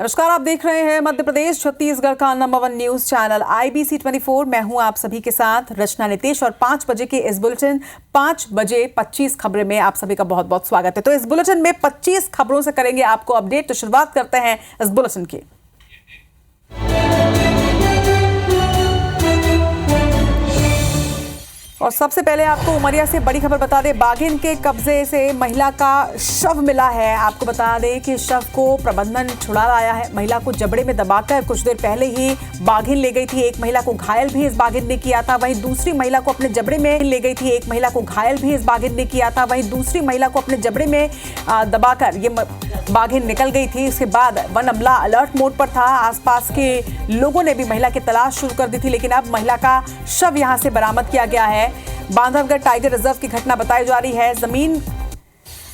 नमस्कार, आप देख रहे हैं मध्य प्रदेश छत्तीसगढ़ का नंबर 1 न्यूज चैनल IBC 24। मैं हूं आप सभी के साथ रचना नितेश और 5 बजे के इस बुलेटिन 5 बजे 25 खबरें में आप सभी का बहुत बहुत स्वागत है। तो इस बुलेटिन में 25 खबरों से करेंगे आपको अपडेट। तो शुरुआत करते हैं इस बुलेटिन की। और सबसे पहले आपको उमरिया से बड़ी खबर बता दें। बाघिन के कब्जे से महिला का शव मिला है। आपको बता दें कि शव को प्रबंधन छुड़ा लाया है। महिला को जबड़े में दबाकर कुछ देर पहले ही बाघिन ले गई थी। एक महिला को घायल भी इस बाघिन ने किया था। वहीं दूसरी महिला को अपने जबड़े में ले गई थी। एक महिला को घायल भी इस बाघिन ने किया था। वहीं दूसरी महिला को अपने जबड़े में दबाकर ये बाघिन निकल गई थी। इसके बाद वन अमला अलर्ट मोड पर था। आसपास के लोगों ने भी महिला की तलाश शुरू कर दी थी, लेकिन अब महिला का शव यहां से बरामद किया गया है। बांधवगढ़ टाइगर रिजर्व की घटना बताई जा रही है। जमीन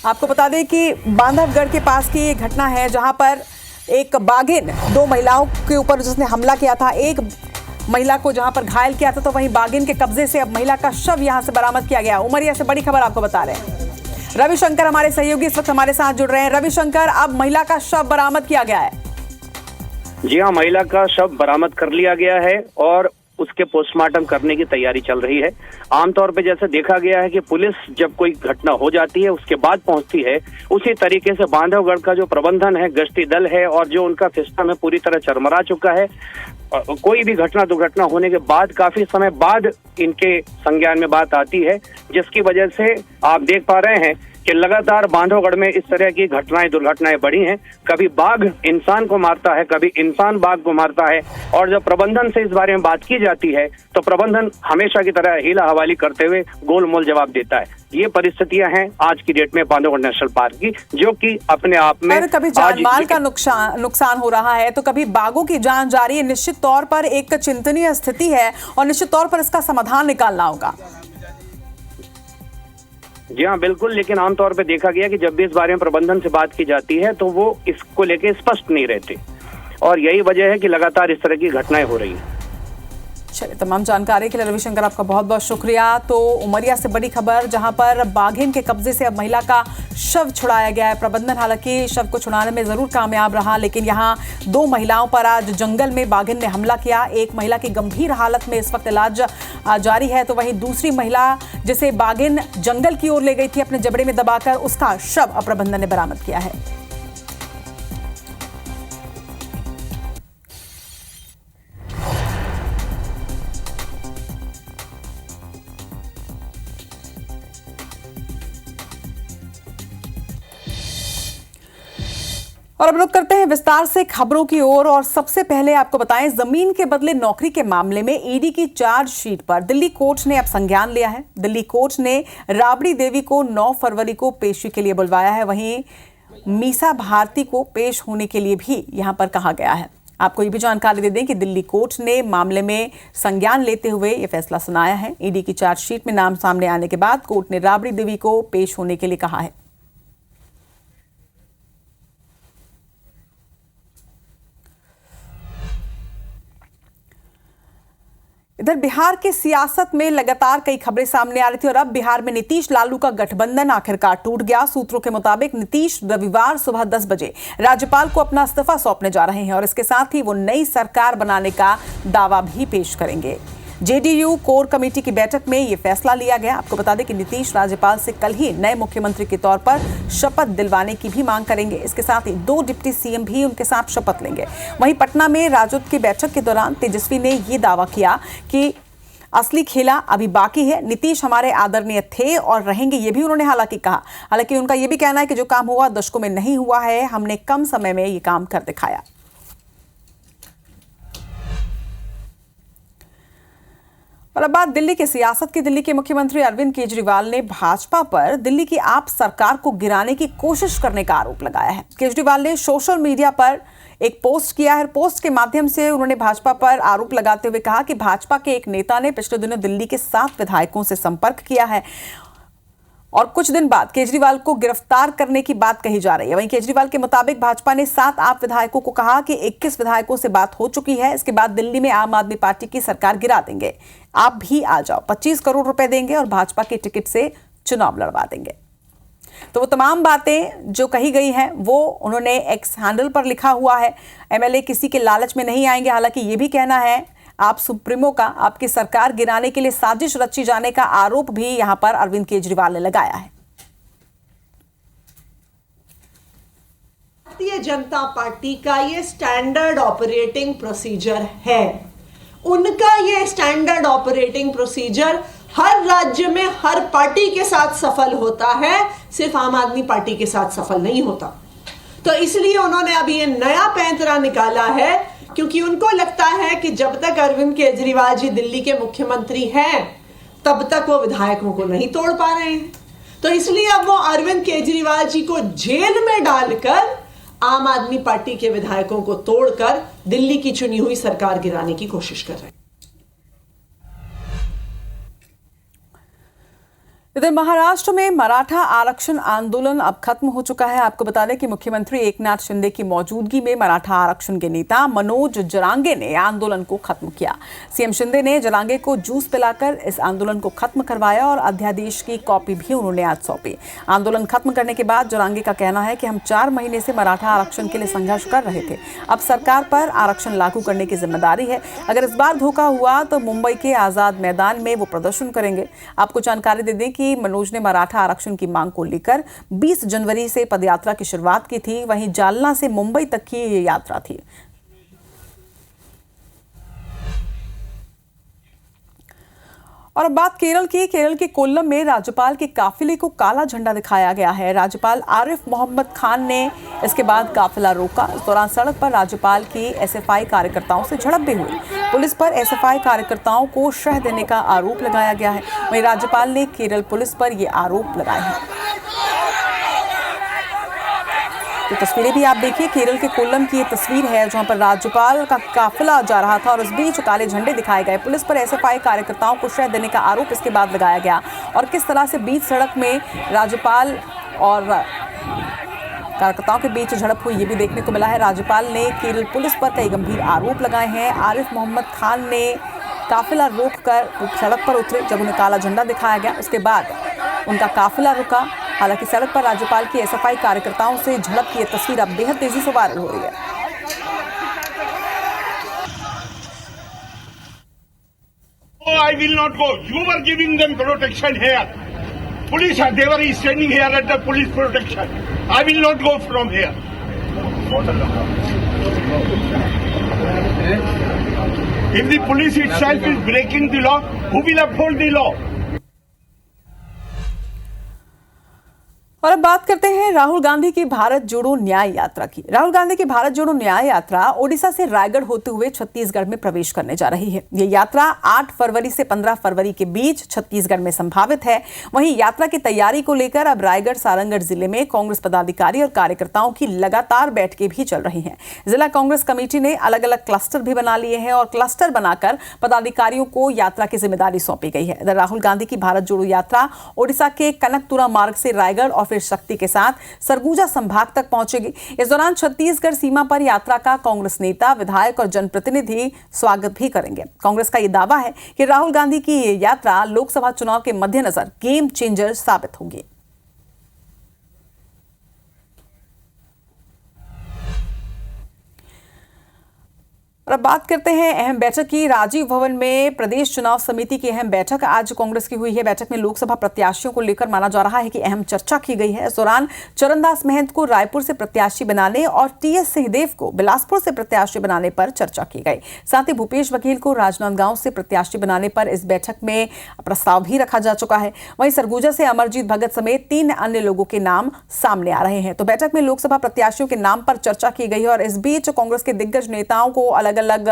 आपको बता दें कि बांधवगढ़ के पास की ये घटना है, जहां पर एक बाघिन 2 महिलाओं के ऊपर जिसने हमला किया था, एक महिला को जहां पर घायल किया था, तो वहीं बाघिन के कब्जे से अब महिला का शव यहां से बरामद किया गया। उमरिया से बड़ी खबर आपको बता रहे हैं। रविशंकर हमारे सहयोगी इस वक्त हमारे साथ जुड़ रहे हैं। रविशंकर, अब महिला का शव बरामद किया गया है। जी हाँ, महिला का शव बरामद कर लिया गया है और उसके पोस्टमार्टम करने की तैयारी चल रही है। आमतौर पे जैसे देखा गया है कि पुलिस जब कोई घटना हो जाती है उसके बाद पहुंचती है, उसी तरीके से बांधवगढ़ का जो प्रबंधन है, गश्ती दल है और जो उनका सिस्टम है पूरी तरह चरमरा चुका है। कोई भी घटना दुर्घटना होने के बाद काफी समय बाद इनके संज्ञान में बात आती है, जिसकी वजह से आप देख पा रहे हैं कि लगातार बांधवगढ़ में इस तरह की घटनाएं दुर्घटनाएं बढ़ी हैं। कभी बाघ इंसान को मारता है, कभी इंसान बाघ को मारता है, और जब प्रबंधन से इस बारे में बात की जाती है तो प्रबंधन हमेशा की तरह हीला हवाली करते हुए गोलमोल जवाब देता है। ये परिस्थितियां हैं आज की डेट में बांधवगढ़ नेशनल पार्क की, जो कि अपने आप में कभी जानमाल का नुकसान हो रहा है तो कभी बाघों की जान जा रही है। निश्चित तौर पर एक चिंतनीय स्थिति है और निश्चित तौर पर इसका समाधान निकालना होगा। जी हाँ, बिल्कुल। लेकिन आमतौर पे देखा गया कि जब भी इस बारे में प्रबंधन से बात की जाती है तो वो इसको लेके स्पष्ट नहीं रहते, और यही वजह है कि लगातार इस तरह की घटनाएं हो रही हैं। चलिए, तमाम जानकारी के लिए रविशंकर आपका बहुत बहुत शुक्रिया। तो उमरिया से बड़ी खबर, जहां पर बाघिन के कब्जे से अब महिला का शव छुड़ाया गया है। प्रबंधन हालांकि शव को छुड़ाने में जरूर कामयाब रहा, लेकिन यहां 2 महिलाओं पर आज जंगल में बाघिन ने हमला किया। एक महिला की गंभीर हालत में इस वक्त इलाज जारी है, तो वहीं दूसरी महिला जिसे बाघिन जंगल की ओर ले गई थी अपने जबड़े में दबाकर, उसका शव अब प्रबंधन ने बरामद किया है। और अब रुक करते हैं विस्तार से खबरों की ओर। और सबसे पहले आपको बताएं, जमीन के बदले नौकरी के मामले में ईडी की चार्जशीट पर दिल्ली कोर्ट ने अब संज्ञान लिया है। दिल्ली कोर्ट ने राबड़ी देवी को 9 फरवरी को पेशी के लिए बुलवाया है। वहीं मीसा भारती को पेश होने के लिए भी यहां पर कहा गया है। आपको ये भी जानकारी दे दें कि दिल्ली कोर्ट ने मामले में संज्ञान लेते हुए यह फैसला सुनाया है। ईडी की चार्जशीट में नाम सामने आने के बाद कोर्ट ने राबड़ी देवी को पेश होने के लिए कहा है। इधर बिहार की सियासत में लगातार कई खबरें सामने आ रही थी और अब बिहार में नीतीश लालू का गठबंधन आखिरकार टूट गया। सूत्रों के मुताबिक नीतीश रविवार सुबह 10 बजे राज्यपाल को अपना इस्तीफा सौंपने जा रहे हैं और इसके साथ ही वो नई सरकार बनाने का दावा भी पेश करेंगे। जेडीयू कोर कमेटी की बैठक में यह फैसला लिया गया। आपको बता दें कि नीतीश राज्यपाल से कल ही नए मुख्यमंत्री के तौर पर शपथ दिलवाने की भी मांग करेंगे। इसके साथ ही 2 डिप्टी सीएम भी उनके साथ शपथ लेंगे। वहीं पटना में राजद की बैठक के दौरान तेजस्वी ने यह दावा किया कि असली खेला अभी बाकी है। नीतीश हमारे आदरणीय थे और रहेंगे, ये भी उन्होंने हालांकि कहा। हालांकि उनका यह भी कहना है कि जो काम हुआ दशकों में नहीं हुआ है, हमने कम समय में ये काम कर दिखाया। और अब बात दिल्ली की सियासत की। दिल्ली के मुख्यमंत्री अरविंद केजरीवाल ने भाजपा पर दिल्ली की आप सरकार को गिराने की कोशिश करने का आरोप लगाया है। केजरीवाल ने सोशल मीडिया पर एक पोस्ट किया है। पोस्ट के माध्यम से उन्होंने भाजपा पर आरोप लगाते हुए कहा कि भाजपा के एक नेता ने पिछले दिनों दिल्ली के 7 विधायकों से संपर्क किया है और कुछ दिन बाद केजरीवाल को गिरफ्तार करने की बात कही जा रही है। वहीं केजरीवाल के मुताबिक भाजपा ने 7 आप विधायकों को कहा कि 21 विधायकों से बात हो चुकी है। इसके बाद दिल्ली में आम आदमी पार्टी की सरकार गिरा देंगे। आप भी आ जाओ, 25 करोड़ रुपए देंगे और भाजपा के टिकट से चुनाव लड़वा देंगे। तो वो तमाम बातें जो कही गई हैं वो उन्होंने एक्स हैंडल पर लिखा हुआ है। एमएलए किसी के लालच में नहीं आएंगे। हालांकि ये भी कहना है आप सुप्रीमो का आपकी सरकार गिराने के लिए साजिश रची जाने का आरोप भी यहां पर अरविंद केजरीवाल ने लगाया है। भारतीय जनता पार्टी का ये स्टैंडर्ड ऑपरेटिंग प्रोसीजर है। उनका ये स्टैंडर्ड ऑपरेटिंग प्रोसीजर हर राज्य में हर पार्टी के साथ सफल होता है, सिर्फ आम आदमी पार्टी के साथ सफल नहीं होता। तो इसलिए उन्होंने अभी ये नया पैंतरा निकाला है, क्योंकि उनको लगता है कि जब तक अरविंद केजरीवाल जी दिल्ली के मुख्यमंत्री हैं तब तक वो विधायकों को नहीं तोड़ पा रहे हैं। तो इसलिए अब वो अरविंद केजरीवाल जी को जेल में डालकर आम आदमी पार्टी के विधायकों को तोड़कर दिल्ली की चुनी हुई सरकार गिराने की कोशिश कर रहे हैं। इधर महाराष्ट्र में मराठा आरक्षण आंदोलन अब खत्म हो चुका है। आपको बता दें कि मुख्यमंत्री एकनाथ शिंदे की मौजूदगी में मराठा आरक्षण के नेता मनोज जरांगे ने आंदोलन को खत्म किया। सीएम शिंदे ने जरांगे को जूस पिलाकर इस आंदोलन को खत्म करवाया और अध्यादेश की कॉपी भी उन्होंने आज सौंपी। आंदोलन खत्म करने के बाद जरांगे का कहना है कि हम 4 महीने से मराठा आरक्षण के लिए संघर्ष कर रहे थे। अब सरकार पर आरक्षण लागू करने की जिम्मेदारी है। अगर इस बार धोखा हुआ तो मुंबई के आजाद मैदान में वो प्रदर्शन करेंगे। आपको जानकारी दे दें कि मनोज ने मराठा आरक्षण की मांग को लेकर 20 जनवरी से पदयात्रा की शुरुआत की थी। वहीं जालना से मुंबई तक की ये यात्रा थी। और अब बात केरल की। केरल के कोल्लम में राज्यपाल के काफिले को काला झंडा दिखाया गया है। राज्यपाल आरिफ मोहम्मद खान ने इसके बाद काफिला रोका। इस दौरान सड़क पर राज्यपाल की एसएफआई कार्यकर्ताओं से झड़प भी हुई। पुलिस पर एसएफआई कार्यकर्ताओं को शह देने का आरोप लगाया गया है। वहीं राज्यपाल ने केरल पुलिस पर यह आरोप लगाए हैं। तो तस्वीरें भी आप देखिए, केरल के कोल्लम की ये तस्वीर है जहां पर राज्यपाल का काफिला जा रहा था और उस बीच काले झंडे दिखाए गए। पुलिस पर एसएफआई कार्यकर्ताओं को शह देने का आरोप इसके बाद लगाया गया और किस तरह से बीच सड़क में राज्यपाल और कार्यकर्ताओं के बीच झड़प हुई ये भी देखने को मिला है। राज्यपाल ने केरल पुलिस पर कई गंभीर आरोप लगाए हैं। आरिफ मोहम्मद खान ने काफिला रोककर सड़क पर उतरे। जब उन्हें काला झंडा दिखाया गया उसके बाद उनका काफिला रुका। हालांकि सड़क पर राज्यपाल की एसएफआई कार्यकर्ताओं से झड़प की यह तस्वीर अब बेहद तेजी से वायरल हो रही है। Oh, I will not go. You were giving them protection here. Police, they were standing here at the police protection. I will not go from here. If the police itself is breaking the law, who will uphold the law? और अब बात करते हैं राहुल गांधी की भारत जोड़ो न्याय यात्रा की। राहुल गांधी की भारत जोड़ो न्याय यात्रा ओडिशा से रायगढ़ होते हुए छत्तीसगढ़ में प्रवेश करने जा रही है। ये यात्रा 8 फरवरी से 15 फरवरी के बीच छत्तीसगढ़ में संभावित है। वहीं यात्रा की तैयारी को लेकर अब रायगढ़ सारंगढ़ जिले में कांग्रेस पदाधिकारी और कार्यकर्ताओं की लगातार बैठकें भी चल रही हैं। जिला कांग्रेस कमेटी ने अलग अलग क्लस्टर भी बना लिए हैं और क्लस्टर बनाकर पदाधिकारियों को यात्रा की जिम्मेदारी सौंपी गई है। इधर राहुल गांधी की भारत जोड़ो यात्रा ओडिशा के कनकतुरा मार्ग से रायगढ़ और फिर शक्ति के साथ सरगुजा संभाग तक पहुंचेगी। इस दौरान छत्तीसगढ़ सीमा पर यात्रा का कांग्रेस नेता, विधायक और जनप्रतिनिधि स्वागत भी करेंगे। कांग्रेस का यह दावा है कि राहुल गांधी की ये यात्रा लोकसभा चुनाव के मद्देनजर गेम चेंजर साबित होगी। और अब बात करते हैं अहम बैठक की। राजीव भवन में प्रदेश चुनाव समिति की अहम बैठक आज कांग्रेस की हुई है। बैठक में लोकसभा प्रत्याशियों को लेकर माना जा रहा है कि अहम चर्चा की गई है। इस दौरान चरणदास महंत को रायपुर से प्रत्याशी बनाने और टीएस सिंहदेव को बिलासपुर से प्रत्याशी बनाने पर चर्चा की गई। साथ ही भूपेश बघेल को राजनांदगांव से प्रत्याशी बनाने पर इस बैठक में प्रस्ताव भी रखा जा चुका है। वहीं सरगुजा से अमरजीत भगत समेत 3 अन्य लोगों के नाम सामने आ रहे हैं। तो बैठक में लोकसभा प्रत्याशियों के नाम पर चर्चा की गई और इस बीच कांग्रेस के दिग्गज नेताओं को अलग अलग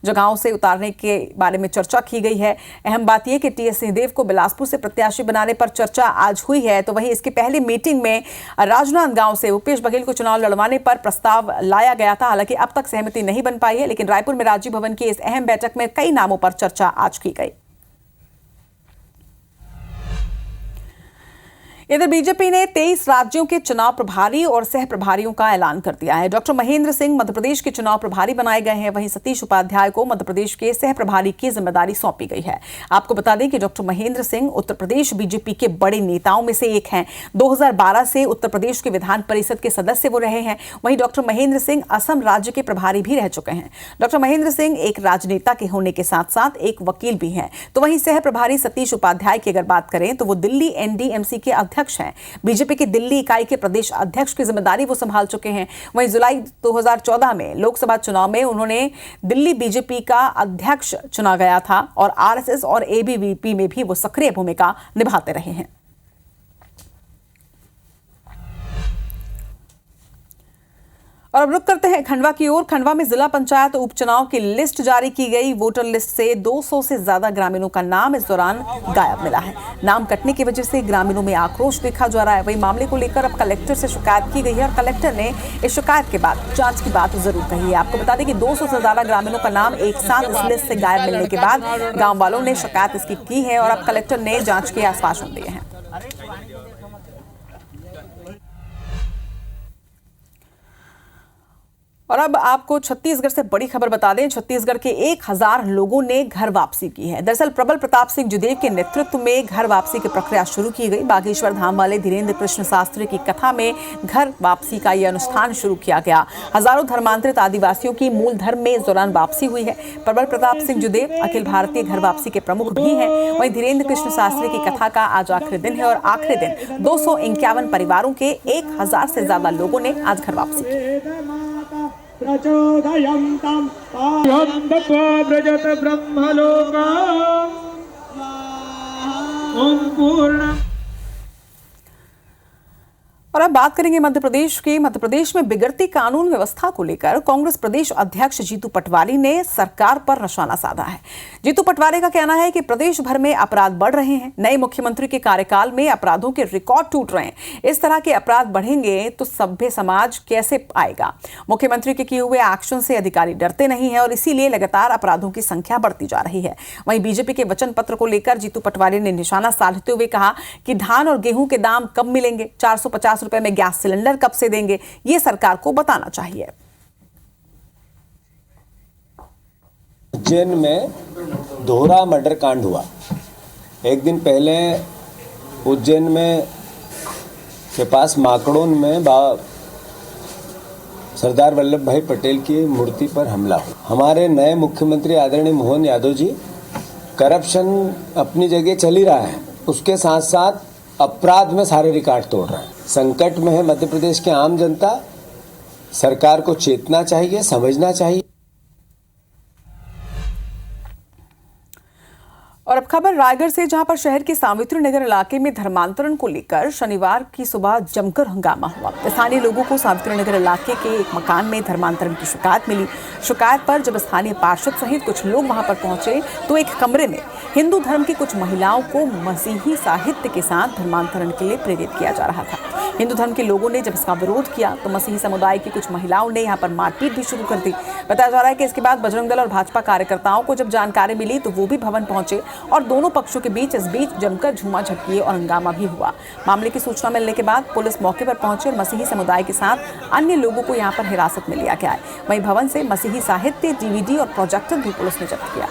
जगहों से उतारने के बारे में चर्चा की गई है। अहम बात यह कि टीएस सिंहदेव को बिलासपुर से प्रत्याशी बनाने पर चर्चा आज हुई है। तो वहीं इसके पहले मीटिंग में राजनांदगांव से भूपेश बघेल को चुनाव लड़वाने पर प्रस्ताव लाया गया था। हालांकि अब तक सहमति नहीं बन पाई है, लेकिन रायपुर में राजीव भवन की इस अहम बैठक में कई नामों पर चर्चा आज की गई। इधर बीजेपी ने 23 राज्यों के चुनाव प्रभारी और सह प्रभारियों का ऐलान कर दिया है। डॉक्टर महेंद्र सिंह मध्य प्रदेश के चुनाव प्रभारी बनाए गए हैं, वहीं सतीश उपाध्याय को मध्य प्रदेश के सह प्रभारी की जिम्मेदारी सौंपी गई है। आपको बता दें कि डॉक्टर महेंद्र सिंह उत्तर प्रदेश बीजेपी के बड़े नेताओं में से एक हैं। 2012 से उत्तर प्रदेश के विधान परिषद के सदस्य वो रहे हैं। वहीं डॉक्टर महेंद्र सिंह असम राज्य के प्रभारी भी रह चुके हैं। डॉक्टर महेंद्र सिंह एक राजनेता के होने के साथ साथ एक वकील भी हैं। तो वहीं सह प्रभारी सतीश उपाध्याय की अगर बात करें तो वो दिल्ली एनडीएमसी के अध्यक्ष हैं। बीजेपी की दिल्ली इकाई के प्रदेश अध्यक्ष की जिम्मेदारी वो संभाल चुके हैं। वहीं जुलाई 2014 में लोकसभा चुनाव में उन्होंने दिल्ली बीजेपी का अध्यक्ष चुना गया था और आरएसएस और एबीवीपी में भी वो सक्रिय भूमिका निभाते रहे हैं। और अब रुक करते हैं खंडवा की ओर। खंडवा में जिला पंचायत उपचुनाव की लिस्ट जारी की गई। वोटर लिस्ट से 200 से ज्यादा ग्रामीणों का नाम इस दौरान गायब मिला है। नाम कटने की वजह से ग्रामीणों में आक्रोश देखा जा रहा है। वहीं मामले को लेकर अब कलेक्टर से शिकायत की गई है और कलेक्टर ने इस शिकायत के बाद जांच की बात जरूर कही है। आपको बता दें कि 200 से ज्यादा ग्रामीणों का नाम एक साथ इस लिस्ट से गायब मिलने के बाद गाँव वालों ने शिकायत इसकी की है और अब कलेक्टर ने जाँच के आश्वासन दिए हैं। और अब आपको छत्तीसगढ़ से बड़ी खबर बता दें। छत्तीसगढ़ के 1000 लोगों ने घर वापसी की है। दरअसल प्रबल प्रताप सिंह जुदेव के नेतृत्व में घर वापसी की प्रक्रिया शुरू की गई। बागेश्वर धाम वाले धीरेन्द्र कृष्ण शास्त्री की कथा में घर वापसी का यह अनुष्ठान शुरू किया गया। हजारों धर्मांतरित आदिवासियों की मूल धर्म में इस दौरान वापसी हुई है। प्रबल प्रताप सिंह जुदेव अखिल भारतीय घर वापसी के प्रमुख भी हैं। वहीं धीरेन्द्र कृष्ण शास्त्री की कथा का आज आखिरी दिन है और आखिरी दिन 251 परिवारों के 1000 से ज्यादा लोगों ने आज घर वापसी की। प्रचोदयन्तं व्रजत ब्रह्मलोकम् ओम पूर्ण। और अब बात करेंगे मध्य प्रदेश में बिगड़ती कानून व्यवस्था को लेकर कांग्रेस प्रदेश अध्यक्ष जीतू पटवारी ने सरकार पर निशाना साधा है। जीतू पटवारी का कहना है कि प्रदेश भर में अपराध बढ़ रहे हैं। नए मुख्यमंत्री के कार्यकाल में अपराधों के रिकॉर्ड टूट रहे हैं। इस तरह के अपराध बढ़ेंगे तो सभ्य समाज कैसे आएगा। मुख्यमंत्री के किए हुए एक्शन से अधिकारी डरते नहीं है और इसीलिए लगातार अपराधों की संख्या बढ़ती जा रही है। वहीं बीजेपी के वचन पत्र को लेकर जीतू पटवारी ने निशाना साधते हुए कहा कि धान और गेहूं के दाम कब मिलेंगे, 450 रुपए में गैस सिलेंडर कब से देंगे, ये सरकार को बताना चाहिए। उज्जैन में दोहरा मर्डर कांड हुआ। एक दिन पहले उज्जैन में के पास माकड़ोन में सरदार वल्लभ भाई पटेल की मूर्ति पर हमला हुआ। हमारे नए मुख्यमंत्री आदरणीय मोहन यादव जी, करप्शन अपनी जगह चल ही रहा है, उसके साथ साथ अपराध में सारे रिकॉर्ड तोड़ रहे हैं। संकट में है मध्य प्रदेश की आम जनता। सरकार को चेतना चाहिए, समझना चाहिए। और अब खबर रायगढ़ से, जहां पर शहर के सावित्री नगर इलाके में धर्मांतरण को लेकर शनिवार की सुबह जमकर हंगामा हुआ। स्थानीय लोगों को सावित्री नगर इलाके के एक मकान में धर्मांतरण की शिकायत मिली। शिकायत पर जब स्थानीय पार्षद सहित कुछ लोग वहां पर पहुंचे तो एक कमरे में हिंदू धर्म की कुछ महिलाओं को मसीही साहित्य के साथ धर्मांतरण के लिए प्रेरित किया जा रहा था। हिंदू धर्म के लोगों ने जब इसका विरोध किया तो मसीही समुदाय की कुछ महिलाओं ने यहाँ पर मारपीट भी शुरू कर दी। बताया जा रहा है कि इसके बाद बजरंग दल और भाजपा कार्यकर्ताओं को जब जानकारी मिली तो वो भी भवन पहुंचे और दोनों पक्षों के बीच जमकर झूमा झटकी और हंगामा भी हुआ। मामले की सूचना मिलने के बाद पुलिस मौके पर पहुंची और मसीही समुदाय के साथ अन्य लोगों को यहां पर हिरासत में लिया गया है। वहीं भवन से मसीही साहित्य, डीवीडी और प्रोजेक्टर भी पुलिस ने जब्त किया।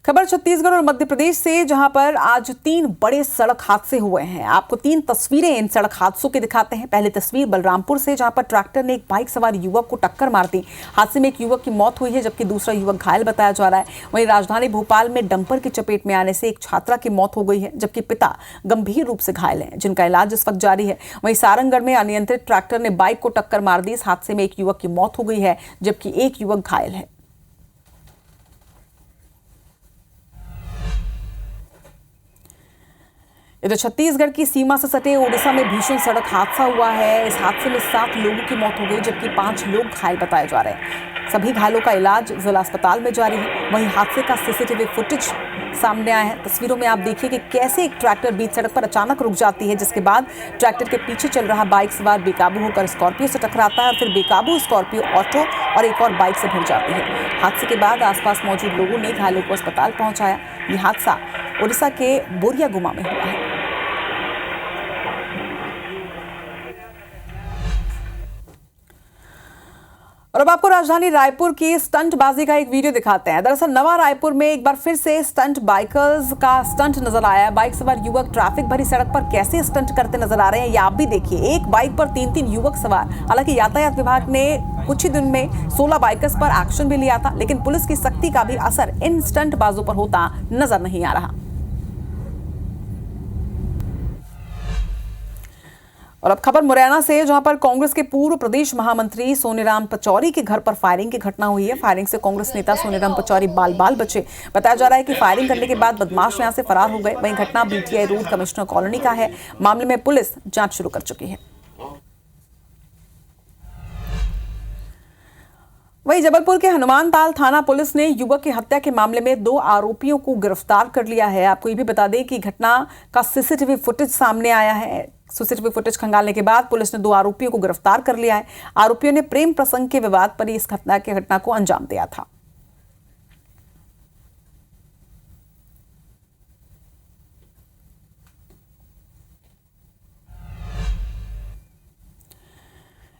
खबर छत्तीसगढ़ और मध्य प्रदेश से, जहां पर आज 3 बड़े सड़क हादसे हुए हैं। आपको 3 तस्वीरें इन सड़क हादसों के दिखाते हैं। पहले तस्वीर बलरामपुर से, जहां पर ट्रैक्टर ने एक बाइक सवार युवक को टक्कर मार दी। हादसे में एक युवक की मौत हुई है जबकि दूसरा युवक घायल बताया जा रहा है। वहीं राजधानी भोपाल में डंपर की चपेट में आने से एक छात्रा की मौत हो गई है जबकि पिता गंभीर रूप से घायल हैं, जिनका इलाज इस वक्त जारी है। वहीं सारंगगढ़ में अनियंत्रित ट्रैक्टर ने बाइक को टक्कर मार दी। इस हादसे में एक युवक की मौत हो गई है जबकि एक युवक घायल है। इधर छत्तीसगढ़ की सीमा से सटे ओडिशा में भीषण सड़क हादसा हुआ है। इस हादसे में 7 लोगों की मौत हो गई जबकि 5 लोग घायल बताए जा रहे हैं। सभी घायलों का इलाज जिला अस्पताल में जारी है। वहीं हादसे का सीसीटीवी फुटेज सामने आया है। तस्वीरों में आप देखिए कि कैसे एक ट्रैक्टर बीच सड़क पर अचानक रुक जाती है, जिसके बाद ट्रैक्टर के पीछे चल रहा बाइक सवार बेकाबू होकर स्कॉर्पियो से टकराता है और फिर बेकाबू स्कॉर्पियो ऑटो और एक और बाइक से भिड़ जाती है। हादसे के बाद आसपास मौजूद लोगों ने घायलों को अस्पताल पहुंचाया। ये हादसा उड़ीसा के बोरियागुमा में हुआ है। और अब आपको राजधानी रायपुर की स्टंटबाजी का एक वीडियो दिखाते हैं। दरअसल नवा रायपुर में एक बार फिर से स्टंट बाइकर्स का स्टंट नजर आया। बाइक सवार युवक ट्रैफिक भरी सड़क पर कैसे स्टंट करते नजर आ रहे हैं, ये आप भी देखिए। एक बाइक पर 3-3 युवक सवार। हालांकि यातायात विभाग ने कुछ ही दिन में 16 बाइकर्स पर एक्शन भी लिया था, लेकिन पुलिस की सख्ती का भी असर इन स्टंटबाजों पर होता नजर नहीं आ रहा। और अब खबर मुरैना से, जहां पर कांग्रेस के पूर्व प्रदेश महामंत्री सोनीराम पचौरी के घर पर फायरिंग की घटना हुई है। फायरिंग से कांग्रेस नेता सोनीराम पचौरी बाल बचे। बताया जा रहा है कि फायरिंग करने के बाद बदमाश यहां से फरार हो गए। वहीं घटना बीटीआई रोड कमिश्नर कॉलोनी का है। मामले में पुलिस जांच शुरू कर चुकी है। वहीं जबलपुर के हनुमान ताल थाना पुलिस ने युवक की हत्या के मामले में 2 आरोपियों को गिरफ्तार कर लिया है। आपको ये भी बता दें कि घटना का सीसीटीवी फुटेज सामने आया है। सीसीटीवी फुटेज खंगालने के बाद पुलिस ने 2 आरोपियों को गिरफ्तार कर लिया है। आरोपियों ने प्रेम प्रसंग के विवाद पर इस घटना को अंजाम दिया था।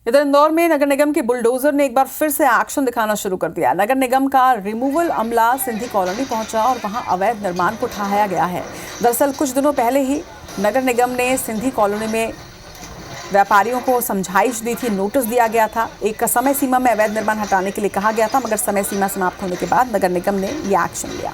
इधर इंदौर में नगर निगम के बुलडोजर ने एक बार फिर से एक्शन दिखाना शुरू कर दिया। नगर निगम का रिमूवल अमला सिंधी कॉलोनी पहुंचा और वहां अवैध निर्माण को ढहाया गया है। दरअसल कुछ दिनों पहले ही नगर निगम ने सिंधी कॉलोनी में व्यापारियों को समझाइश दी थी, नोटिस दिया गया था। एक समय सीमा में अवैध निर्माण हटाने के लिए कहा गया था, मगर समय सीमा समाप्त होने के बाद नगर निगम ने यह एक्शन लिया।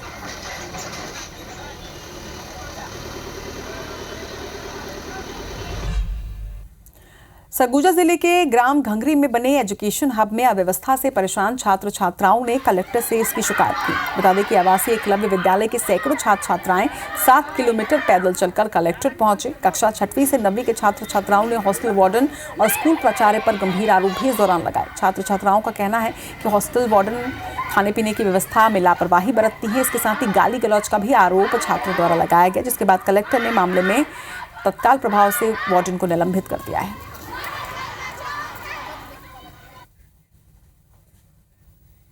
सरगुजा जिले के ग्राम घंगरी में बने एजुकेशन हब में अव्यवस्था से परेशान छात्र छात्राओं ने कलेक्टर से इसकी शिकायत की। बता दें कि आवासीय एकलव्य विद्यालय के सैकड़ों छात्र छात्राएं 7 किलोमीटर पैदल चलकर कलेक्ट्रेट पहुंचे। कक्षा 6वीं से 9वीं के छात्र छात्राओं ने हॉस्टल वार्डन और स्कूल प्राचार्य पर गंभीर आरोप भी इस दौरान लगाए। छात्र छात्राओं का कहना है कि हॉस्टल वार्डन खाने पीने की व्यवस्था में लापरवाही बरतती है। इसके साथ ही गाली गलौज का भी आरोप छात्रों द्वारा लगाया गया, जिसके बाद कलेक्टर ने मामले में तत्काल प्रभाव से वार्डन को निलंबित कर दिया है।